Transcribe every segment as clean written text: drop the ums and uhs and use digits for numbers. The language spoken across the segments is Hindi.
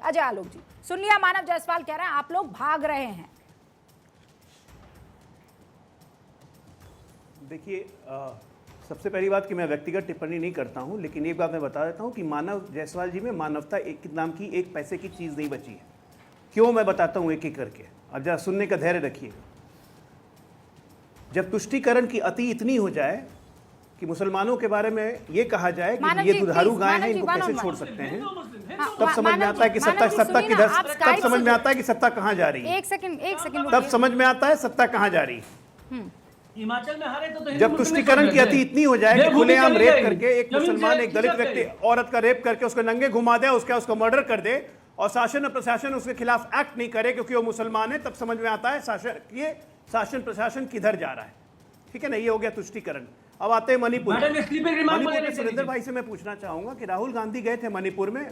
अजय आलोक जी, सुन लिया, मानव जायसवाल कह रहे हैं आप लोग भाग रहे हैं। देखिए, सबसे पहली बात कि मैं व्यक्तिगत टिप्पणी नहीं करता हूं, लेकिन एक बात मैं बता देता हूं कि मानव जायसवाल जी में मानवता एक नाम की एक पैसे की चीज़ नहीं बची है। क्यों, मैं बताता हूं एक एक करके, अब जरा सुनने का धैर्य रखिएगा। जब तुष्टीकरण की अति इतनी हो जाए कि मुसलमानों के बारे में ये कहा जाए कि ये दुधारू गाय हैं, इनको कैसे छोड़ सकते हैं, तब समझ में आता है कि सत्ता किधर, तब समझ में आता है कि सत्ता कहाँ जा रही है। एक सेकंड, तब समझ में आता है सत्ता कहाँ जा रही है। हिमाचल में हारे तो जब तुष्टीकरण की अति इतनी हो जाए कि खुलेआम रेप करके एक मुसलमान, एक दलित व्यक्ति, औरत का रेप करके उसको नंगे घुमा दे, उसको मर्डर कर दे और शासन और प्रशासन उसके खिलाफ एक्ट नहीं करे क्योंकि वो मुसलमान है, तब समझ में आता है शासन प्रशासन किधर जा रहा है। ठीक है ना, ये हो गया तुष्टीकरण। अब आते हैं मणिपुर। मणिपुर में सुरेंद्र भाई से मैं पूछना चाहूंगा कि राहुल गांधी गए थे मणिपुर में।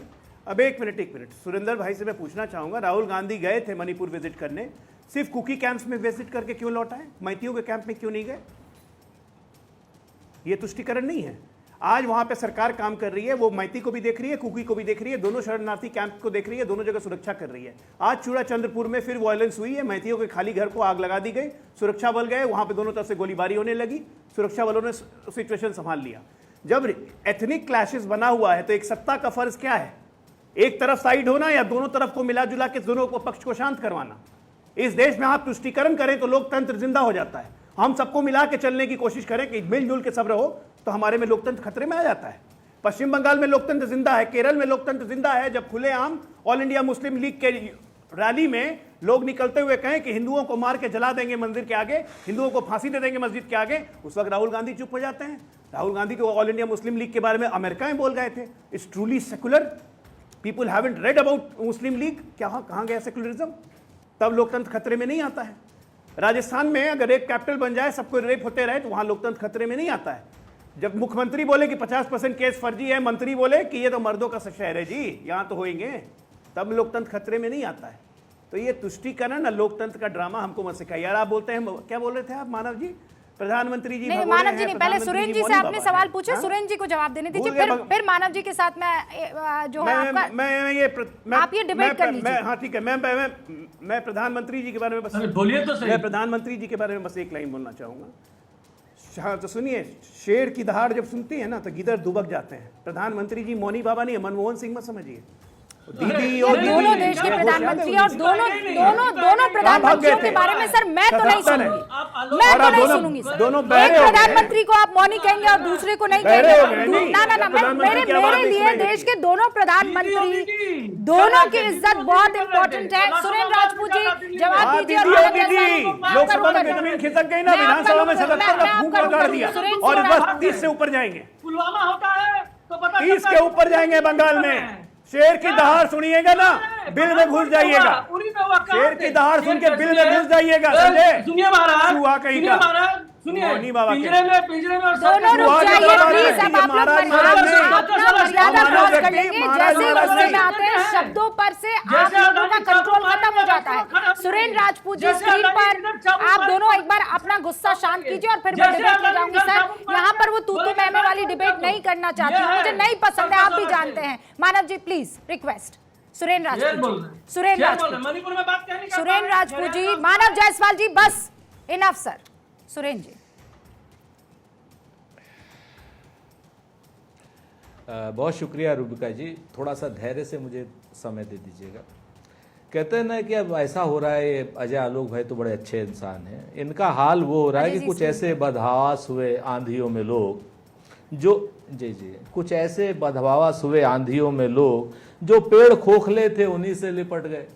अब एक मिनट, सुरेंद्र भाई से मैं पूछना चाहूंगा, राहुल गांधी गए थे मणिपुर विजिट करने, सिर्फ कुकी कैंप्स में विजिट करके क्यों लौट आए, मैतियों के कैंप में क्यों नहीं गए? ये तुष्टीकरण नहीं है। आज वहां पे सरकार काम कर रही है, वो मैती को भी देख रही है, कुकी को भी देख रही है, दोनों शरणार्थी कैंप को देख रही है, दोनों जगह सुरक्षा कर रही है। आज चूड़ा चंद्रपुर में फिर वायलेंस हुई है, मैतियों के खाली घर को आग लगा दी गई, सुरक्षा बल गए, वहां पे दोनों तरफ से गोलीबारी होने लगी, सुरक्षा बलों ने सिचुएशन संभाल लिया। जब एथनिक क्लैशेस बना हुआ है तो एक सत्ता का फर्ज क्या है? एक तरफ साइड होना या दोनों तरफ को मिला जुला के दोनों को पक्ष को शांत करवाना। इस देश में आप तुष्टीकरण करें तो लोकतंत्र जिंदा हो जाता है। हम सबको मिला के चलने की कोशिश करें कि मिलजुल के सब रहो, तो हमारे में लोकतंत्र खतरे में आ जाता है। पश्चिम बंगाल में लोकतंत्र जिंदा है, केरल में लोकतंत्र जिंदा है। जब खुलेआम ऑल इंडिया मुस्लिम लीग के रैली में लोग निकलते हुए कहें कि हिंदुओं को मार के जला देंगे मंदिर के आगे, हिंदुओं को फांसी दे देंगे मस्जिद के आगे, उस वक्त राहुल गांधी चुप हो जाते हैं। राहुल गांधी तो ऑल इंडिया मुस्लिम लीग के बारे में अमेरिका में बोल गए थे, it's truly secular, people haven't read about Muslim league. कहां गया सेकुलरिज्म? तब लोकतंत्र खतरे में नहीं आता है। राजस्थान में अगर रेप कैपिटल बन जाए, सबको रेप होते रहे, तो वहां लोकतंत्र खतरे में नहीं आता है। जब मुख्यमंत्री बोले कि 50% केस फर्जी है, मंत्री बोले कि ये तो मर्दों का शहर है जी, यहां तो होएंगे, तब लोकतंत्र खतरे में नहीं आता है। तो ये तुष्टीकरण और लोकतंत्र का ड्रामा हमको मत सिखाइए। यार आप बोलते हैं, क्या बोल रहे थे आप मानव जी? प्रधानमंत्री जी नहीं, मानव जी नहीं, पहले सुरेंद्र जी से आपने सवाल पूछे, सुरेंद्र जी को जवाब देने दीजिए, फिर मानव जी के साथ मैं जो है आप ये डिबेट कर लीजिए। हाँ ठीक है, मैं प्रधानमंत्री जी के बारे में बस बोलिए तो सही। मैं प्रधानमंत्री जी के बारे में बस एक लाइन बोलना चाहूंगा। हाँ तो सुनिए, शेर की दहाड़ जब सुनती है ना तो गिदड़ दुबक जाते हैं। प्रधानमंत्री जी मौनी बाबा नहीं है, मनमोहन सिंह मत समझिए। दीदी और दोनों देश के प्रधानमंत्री और दोनों प्रधानमंत्रियों के बारे में सर मैं तो नहीं सुनूंगी, मैं तो नहीं सुनूंगी सर। एक प्रधानमंत्री को आप मौनी कहेंगे और दूसरे को नहीं कहेंगे। ना मेरे लिए देश के दोनों प्रधानमंत्री, दोनों की इज्जत बहुत इंपॉर्टेंट है। सुरेंद्र राजपूत जी जवाब दीजिए। लोकसभा में जमीन खिसक गई ना, विधानसभा में 77 का फूंक लगा दिया और बस 30 से ऊपर जाएंगे, पुलवामा होता है तो पता 30 के ऊपर जाएंगे बंगाल में। शेर की दहाड़ सुनिएगा ना, बिल में घुस जाइएगा। शेर की दहाड़ सुन के बिल में घुस जाइएगा। सुनिए महाराज, चूहा कहीं का, सुनिए पिंजरे में दोनों रुक जाइए प्लीज। अब आप लोग अपना मर्यादा क्रॉस कर लेंगे। जैसे ही गुस्से में आते हैं शब्दों पर से आप लोगों का कंट्रोल खत्म हो जाता है। सुरेंद्र राजपूत जी स्क्रीन पर आप दोनों एक बार अपना गुस्सा शांत कीजिए और फिर मैं डिबेट में जाऊंगी। सर यहाँ पर वो तू मैमे वाली डिबेट नहीं करना चाहती हूँ, मुझे नहीं पसंद है, आप भी जानते हैं। मानव जी प्लीज रिक्वेस्ट। सुरेंद्र राजपूत, सुरेंद्र राजपूत जी, मानव जायसवाल जी, बस इनफ सर। सुरेंद्र जी बहुत शुक्रिया रूबिका जी, थोड़ा सा धैर्य से मुझे समय दे दीजिएगा। कहते हैं ना कि अब ऐसा हो रहा है, अजय आलोक भाई तो बड़े अच्छे इंसान हैं, इनका हाल वो हो रहा है कि कुछ ऐसे बदहवास हुए आंधियों में लोग जो जी कुछ ऐसे बदहवास हुए आंधियों में लोग जो पेड़ खोखले थे उन्हीं से लिपट गए।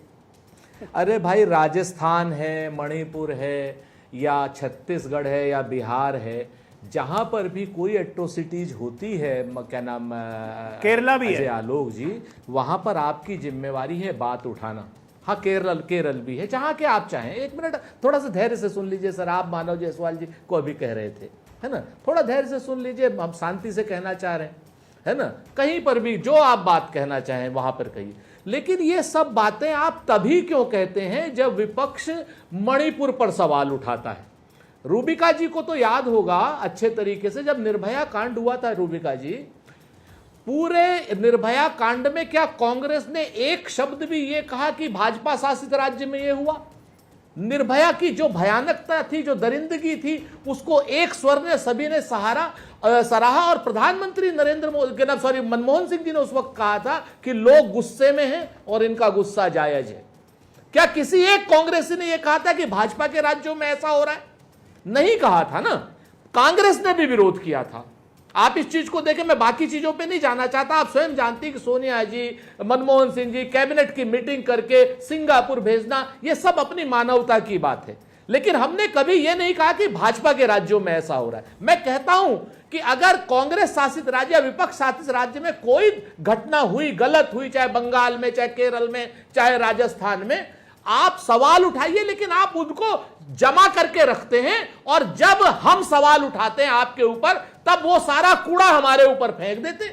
अरे भाई, राजस्थान है, मणिपुर है या छत्तीसगढ़ है या बिहार है, जहां पर भी कोई एट्रोसिटीज होती है, क्या नाम, केरला भी है आलोक जी, वहां पर आपकी जिम्मेवारी है बात उठाना। हाँ, केरल भी है, जहां के आप चाहें। एक मिनट थोड़ा सा धैर्य से सुन लीजिए सर। आप मानव जायसवाल जी को अभी कह रहे थे, है ना, थोड़ा धैर्य से सुन लीजिए। हम शांति से कहना चाह रहे हैं, है ना। कहीं पर भी जो आप बात कहना चाहें वहां पर कहिए, लेकिन ये सब बातें आप तभी क्यों कहते हैं जब विपक्ष मणिपुर पर सवाल उठाता है। रूबिका जी को तो याद होगा अच्छे तरीके से, जब निर्भया कांड हुआ था रूबिका जी, पूरे निर्भया कांड में क्या कांग्रेस ने एक शब्द भी ये कहा कि भाजपा शासित राज्य में ये हुआ? निर्भया की जो भयानकता थी, जो दरिंदगी थी, उसको एक स्वर ने सभी ने सराहा। और प्रधानमंत्री मनमोहन सिंह जी ने उस वक्त कहा था कि लोग गुस्से में हैं और इनका गुस्सा जायज है। क्या किसी एक कांग्रेसी ने यह कहा था कि भाजपा के राज्यों में ऐसा हो रहा है? नहीं कहा था ना। कांग्रेस ने भी विरोध किया था। आप इस चीज को देखें, मैं बाकी चीजों पे नहीं जाना चाहता। आप स्वयं जानती कि सोनिया जी, मनमोहन सिंह जी कैबिनेट की मीटिंग करके सिंगापुर भेजना, ये सब अपनी मानवता की बात है। लेकिन हमने कभी यह नहीं कहा कि भाजपा के राज्यों में ऐसा हो रहा है। मैं कहता हूं कि अगर कांग्रेस शासित राज्य या विपक्ष शासित राज्य में कोई घटना हुई, गलत हुई, चाहे बंगाल में, चाहे केरल में, चाहे राजस्थान में, आप सवाल उठाइए, लेकिन आप उनको जमा करके रखते हैं। और जब हम सवाल उठाते हैं आपके ऊपर, तब वो सारा कूड़ा हमारे ऊपर फेंक देते।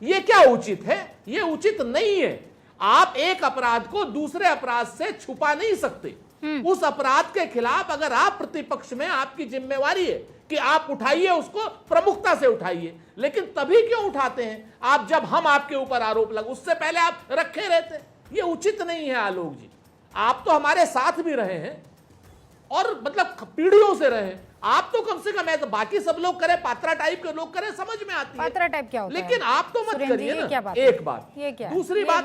ये क्या उचित है? ये उचित नहीं है। आप एक अपराध को दूसरे अपराध से छुपा नहीं सकते। उस अपराध के खिलाफ अगर आप प्रतिपक्ष में, आपकी जिम्मेवारी है कि आप उठाइए, उसको प्रमुखता से उठाइए। लेकिन तभी क्यों उठाते हैं आप जब हम आपके ऊपर आरोप लग, उससे पहले आप रखे रहते। ये उचित नहीं है आलोक जी। आप तो हमारे साथ भी रहे हैं और मतलब पीढ़ियों से रहे। आप तो कम से कम, ऐसा बाकी सब लोग करें, पात्रा टाइप के लोग करें, समझ में आती है पात्रा टाइप क्या होता है? लेकिन आप तो मत सुरेंद्र करिए जी, ना। क्या बात एक है? बात, ये क्या? दूसरी बात,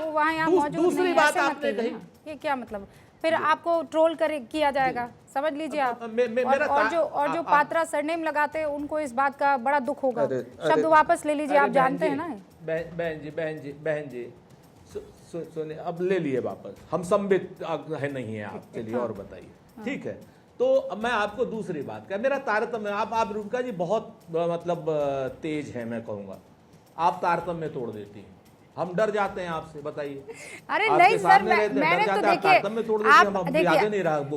दूसरी बात आपने कही, ये क्या मतलब? फिर आपको ट्रोल किया जाएगा, समझ लीजिए आप। और जो पात्रा सरनेम लगाते हैं उनको इस बात का बड़ा दुख होगा। शब्द वापस ले लीजिए, आप जानते हैं ना। बहन जी सुनिए, अब ले लिए वापस। हम संबित है नहीं है आप, चलिए और बताइए। ठीक है, तो अब मैं आपको दूसरी बात का मेरा तारतम्य, आप रुबिका जी बहुत मतलब तेज है, मैं कहूँगा। आप तारतम्य तोड़ देती हैं, हम डर जाते हैं आपसे। बताइए। अरे नहीं सर, मैंने तो देखिए,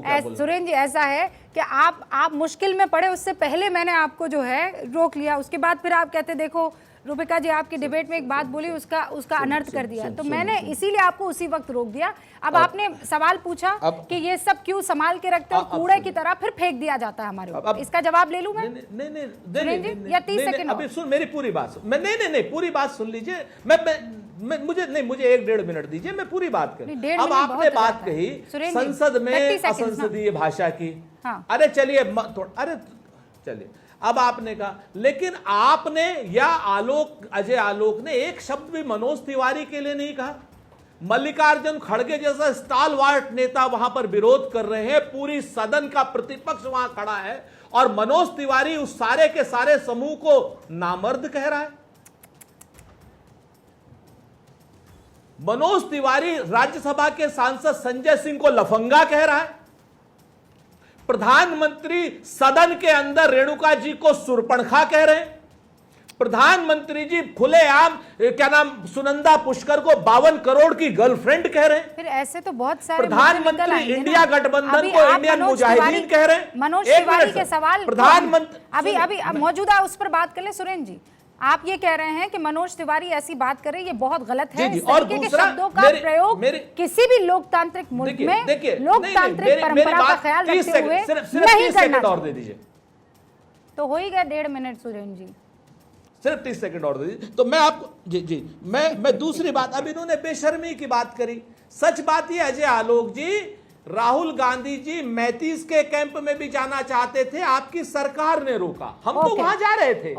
आप सुरेंद्र जी, ऐसा है कि आप मुश्किल में पड़े, उससे पहले मैंने आपको जो है रोक लिया। उसके बाद फिर आप कहते देखो रुबिका जी आपकी डिबेट में एक बात बोली, उसका अनर्थ कर दिया। तो मैंने इसीलिए आपको उसी वक्त रोक दिया। अब आपने सवाल पूछा कि ये सब क्यों संभाल के रखते हैं और कूड़े की तरह फिर फेंक दिया जाता है हमारे ऊपर। इसका जवाब ले लूं मैं? नहीं, या 30 सेकंड अभी सुन मेरी पूरी बात सुन। नहीं, पूरी बात सुन लीजिए। मुझे 1-1.5 मिनट दीजिए, मैं पूरी बात करूं। अब आपने बात कही संसद में असंसदीय भाषा की। अरे चलिए, अरे चलिए, अब आपने कहा, लेकिन आपने या अजय आलोक ने एक शब्द भी मनोज तिवारी के लिए नहीं कहा। मल्लिकार्जुन खड़गे जैसा स्टालवार्ट नेता वहां पर विरोध कर रहे हैं, पूरी सदन का प्रतिपक्ष वहां खड़ा है, और मनोज तिवारी उस सारे के सारे समूह को नामर्द कह रहा है। मनोज तिवारी राज्यसभा के सांसद संजय सिंह को लफंगा कह रहा है। प्रधानमंत्री सदन के अंदर रेणुका जी को सुरपणखा कह रहे हैं। प्रधानमंत्री जी खुलेआम सुनंदा पुष्कर को 52 करोड़ की गर्लफ्रेंड कह रहे हैं। फिर ऐसे तो बहुत सारे प्रधानमंत्री इंडिया गठबंधन को इंडियन मुजाहिदीन कह रहे हैं। मनोज तिवारी के सवाल प्रधानमंत्री अभी मौजूदा उस पर बात कर ले। सुरेंद्र जी, आप ये कह रहे हैं कि मनोज तिवारी ऐसी बात करे, ये बहुत गलत है। इस तरीके के शब्दों का प्रयोग किसी भी लोकतांत्रिक मुल्क में लोकतांत्रिक परंपरा का ख्याल रखते हुए नहीं करना। और दे दीजिए, तो हो ही गया 1.5 मिनट। सुरेंद्र जी सिर्फ 30 सेकंड और दे दीजिए। तो मैं आपको जी मैं दूसरी बात, अब इन्होंने बेशर्मी की बात करी। सच बात ये अजय आलोक जी, राहुल गांधी जी 35 के कैंप में भी जाना चाहते थे, आपकी सरकार ने रोका। हम तो वहां जा रहे थे।